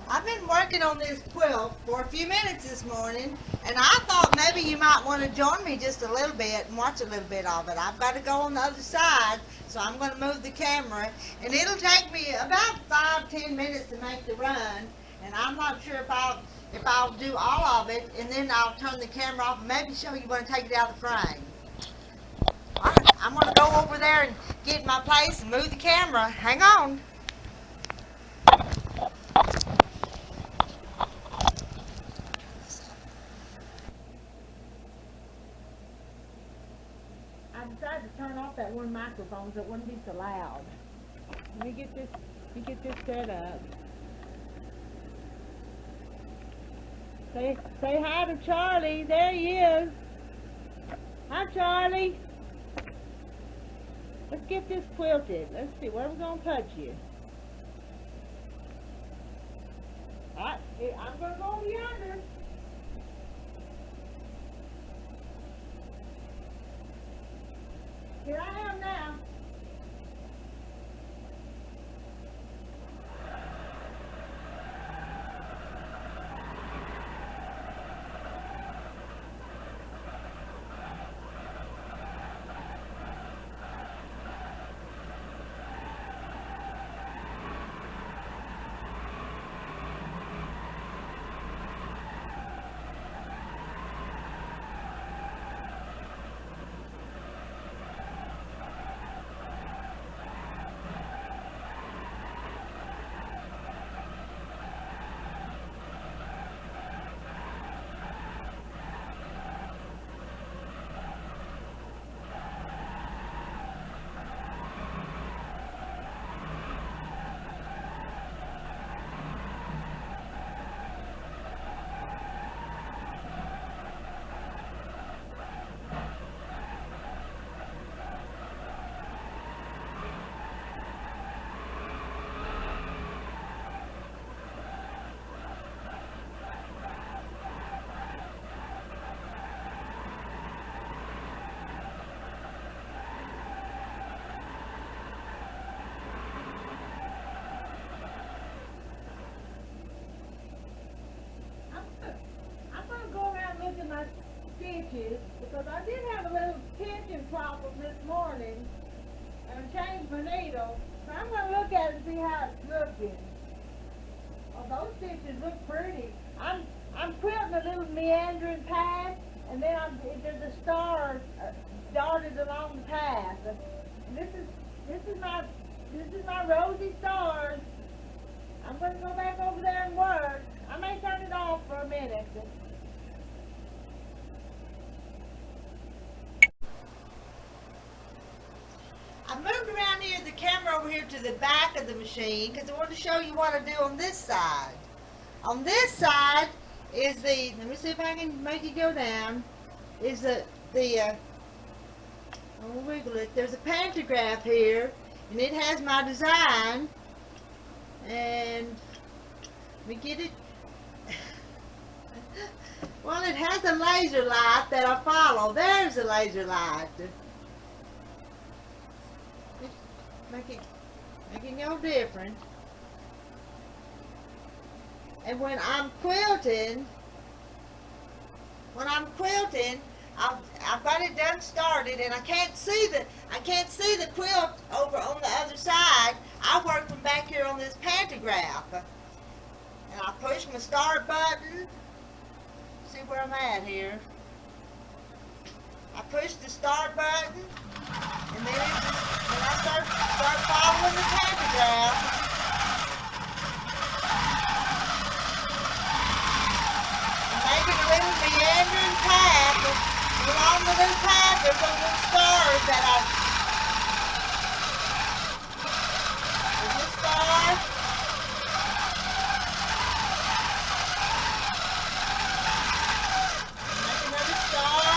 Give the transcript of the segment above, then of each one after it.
I've been working on this quilt for a few minutes this morning, and I thought maybe you might want to join me just a little bit and watch a little bit of it. I've got to go on the other side, so I'm going to move the camera, and it'll take me about 5-10 minutes to make the run, and I'm not sure if I'll do all of it, and then I'll turn the camera off and maybe show you when to take it out of the frame. All right, I'm going to go over there and get in my place and move the camera. Hang on. I decided to turn off that one microphone so it wouldn't be so loud. Let me get this set up. Say hi to Charlie. There he is. Hi, Charlie. Let's get this quilted. Let's see, where are we going to put you? Alright, I'm going to go over yonder. Here I am now. My stitches, because I did have a little tension problem this morning and changed my needle, so I'm going to look at it and see how it's looking. Oh, those stitches look pretty. I'm quilting a little meandering path, and then there's a star darted along the path. And this is my Rosy Stars. I'm going to go back over there and work. I may turn it off for a minute. I moved around here, the camera over here to the back of the machine because I wanted to show you what I do on this side. On this side is let me see if I can make it go down, is I'll wiggle it. There's a pantograph here, and it has my design, and let me get it. Well, it has a laser light that I follow. There's a laser light. Make it no different. And when I'm quilting, I've got it done started, and I can't see the quilt over on the other side. I work from back here on this pantograph, and I push my start button. See where I'm at here. I push the start button, and then I start following the pantograph. And making a little meandering path. Along the little path, there's those little stars that there's a star. Make another star.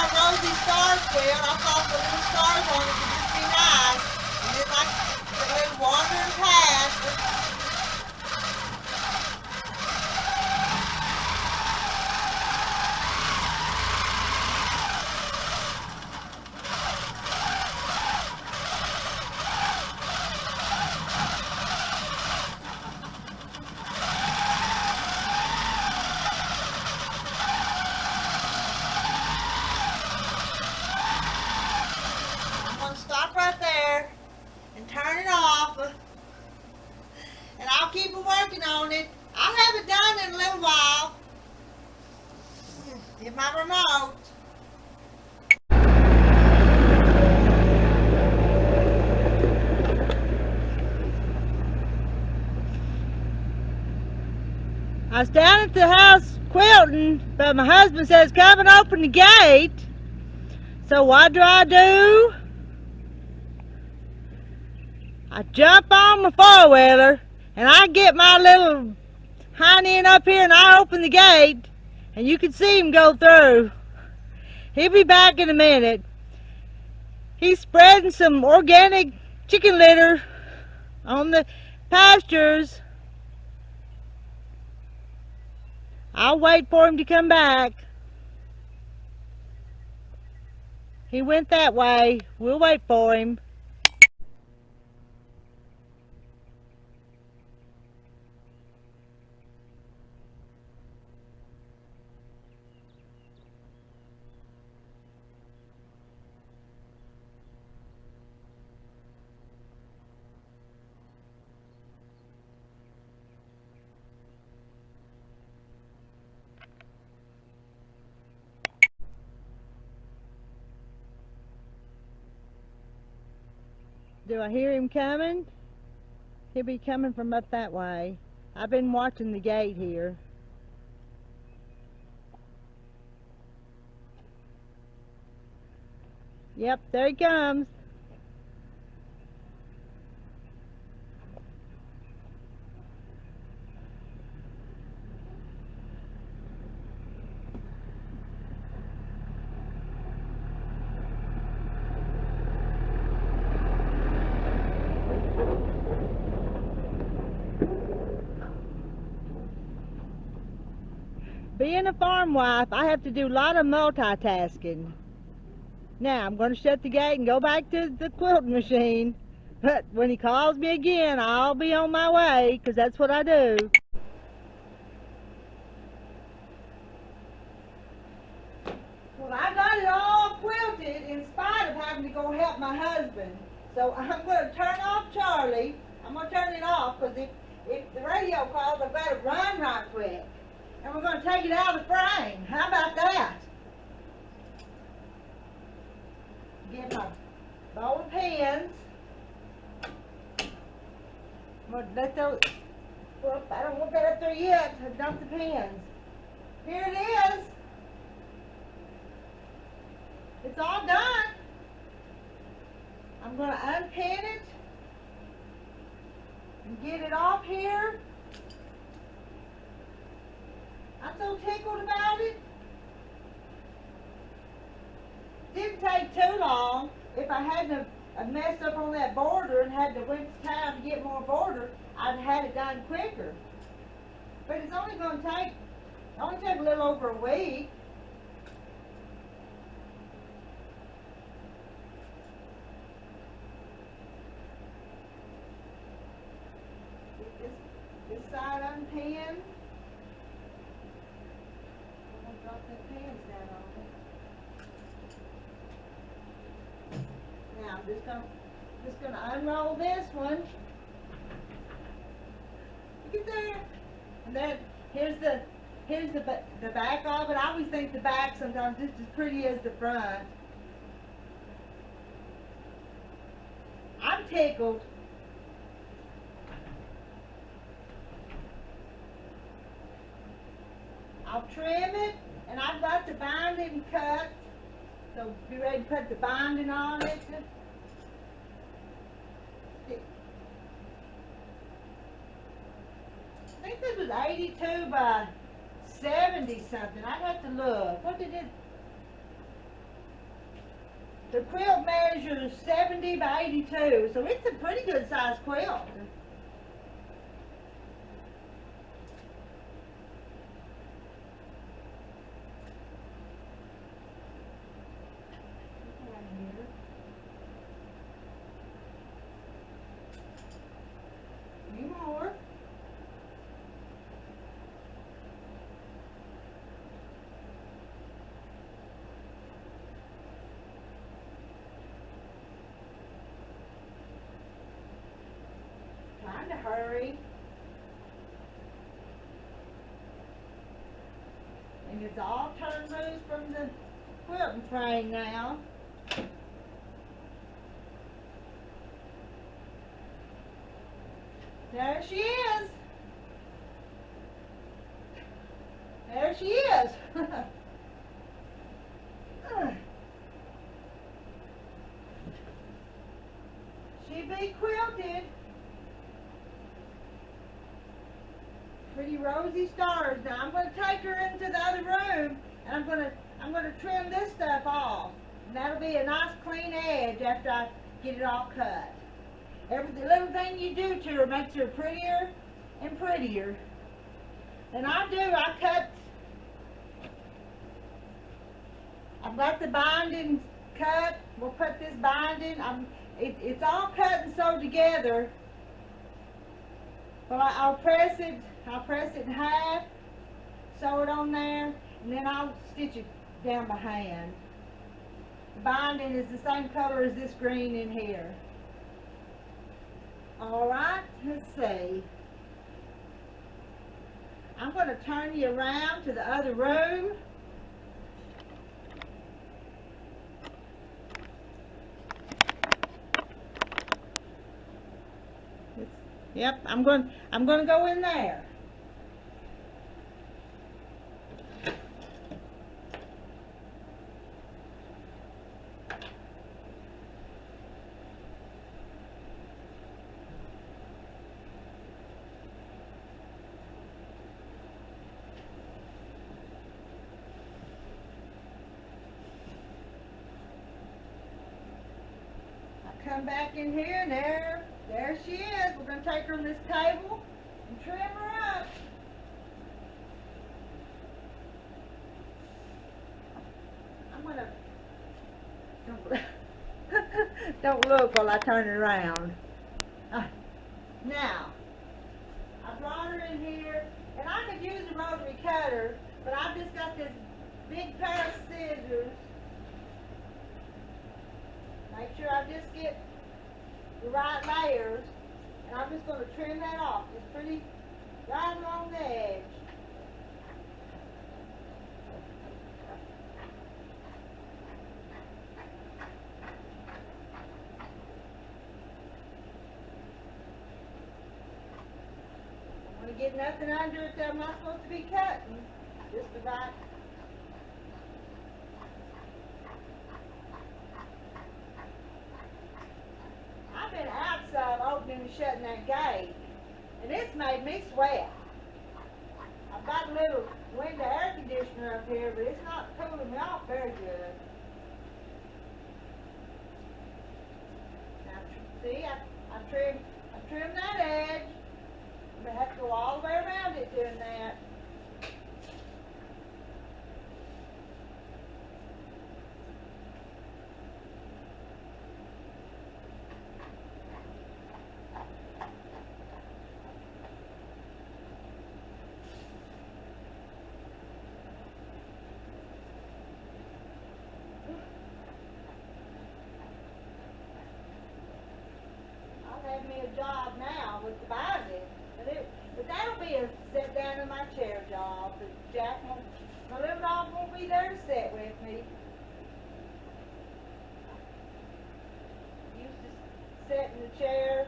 Rosy Stars quilt, I thought the little stars on it would just be nice. And then like the little wandering path. I'll have it done in a little while. Get my remote. I was down at the house quilting, but my husband says, come and open the gate. So what do? I jump on my four-wheeler, and I get my little hind end up here, and I open the gate, and you can see him go through. He'll be back in a minute. He's spreading some organic chicken litter on the pastures. I'll wait for him to come back. He went that way. We'll wait for him. Do I hear him coming? He'll be coming from up that way. I've been watching the gate here. Yep, there he comes. Being a farm wife, I have to do a lot of multitasking. Now, I'm going to shut the gate and go back to the quilting machine. But when he calls me again, I'll be on my way, because that's what I do. Well, I got it all quilted in spite of having to go help my husband. So I'm going to turn off Charlie. I'm going to turn it off, because if the radio calls, I've got to run right quick. And we're going to take it out of the frame. How about that? Get my bowl of pins. I'm going to let those, well, I don't want that up there yet. I've dumped the pins. Here it is. It's all done. I'm going to unpin it and get it off here. I'm so tickled about it. Didn't take too long. If I hadn't have messed up on that border and had to went to town to get more border, I'd had it done quicker. But it's only going to take, a little over a week. Get this side unpinned. Drop the pins down on it. Now I'm just gonna unroll this one. Look at there. And then here's the back of it. I always think the back sometimes is as pretty as the front. I'm tickled. I'll trim it. And I've got the binding cut, so be ready to put the binding on it. I think this was 82 by 70 something. I'd have to look. What did it? The quilt measures 70 by 82, so it's a pretty good size quilt. Trying to hurry. everything is all turned loose from the quilting frame now. There she is. There she is. She be quilted. Pretty Rosy Stars. Now I'm going to take her into the other room, and I'm going to trim this stuff off. And that'll be a nice clean edge after I get it all cut. Every little thing you do to her makes her prettier and prettier. And I cut. I've got the binding cut. We'll put this binding. It's all cut and sewed together. Well, I'll press it in half, sew it on there, and then I'll stitch it down by hand. The binding is the same color as this green in here. Alright, let's see. I'm going to turn you around to the other room. Yep, I'm going to go in there. Come back in here, and there she is. We're going to take her on this table and trim her up. I'm going to... Don't look while I turn it around. Now, I brought her in here, and I could use a rotary cutter, but I've just got this big pair of scissors. Make sure I just get the right layers, and I'm just going to trim that off just pretty right along the edge. I want to get nothing under it that I'm not supposed to be cutting, just the right. Opening and shutting that gate, and it's made me sweat. I've got a little window air conditioner up here, but it's not cooling me off very good. Now, see, I trimmed that edge. I'm going to have to go all the way around it doing that. Me a job now with the binding, but that'll be a sit down in my chair job. But Jack won't, my little dog won't be there to sit with me. He used to sit in the chair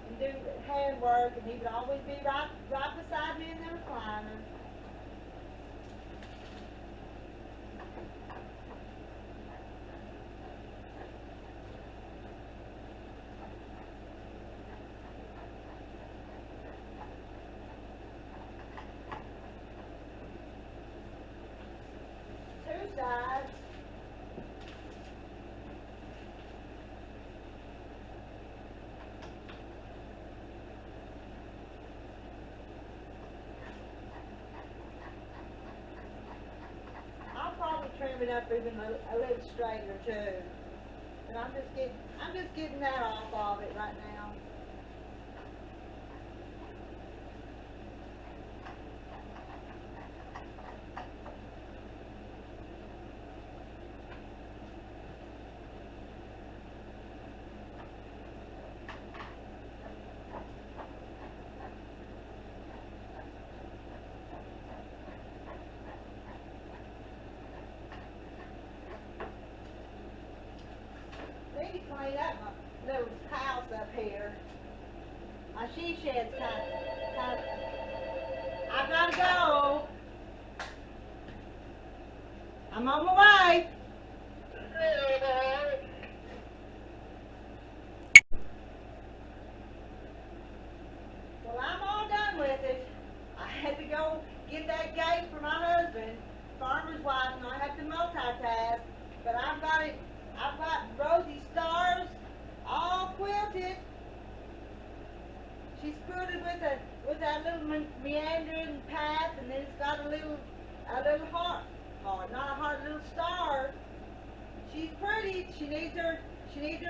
and do handwork, and he would always be right beside me in the recliner. Sides. I'll probably trim it up even a little straighter too. And I'm just getting that off of it right now. she sheds kind of. I gotta go. I'm on my way. Well, I'm all done with it. I had to go get that gate for my husband, farmer's wife, and I have to multitask. But I've got it. I've got Rosy Stars all quilted. She's quilted with that little meandering path, and then it's got a little heart, not a heart, little star. She's pretty. She needs her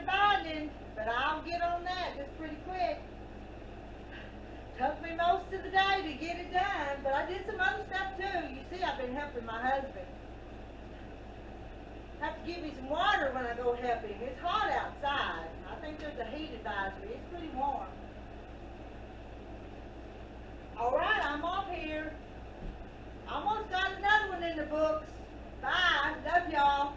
binding, but I'll get on that just pretty quick. Took me most of the day to get it done, but I did some other stuff too. You see, I've been helping my husband. Have to give me some water when I go help him. It's hot outside. I think there's a heat advisory. It's pretty warm. All right, I'm off here. Almost got another one in the books. Bye. Love y'all.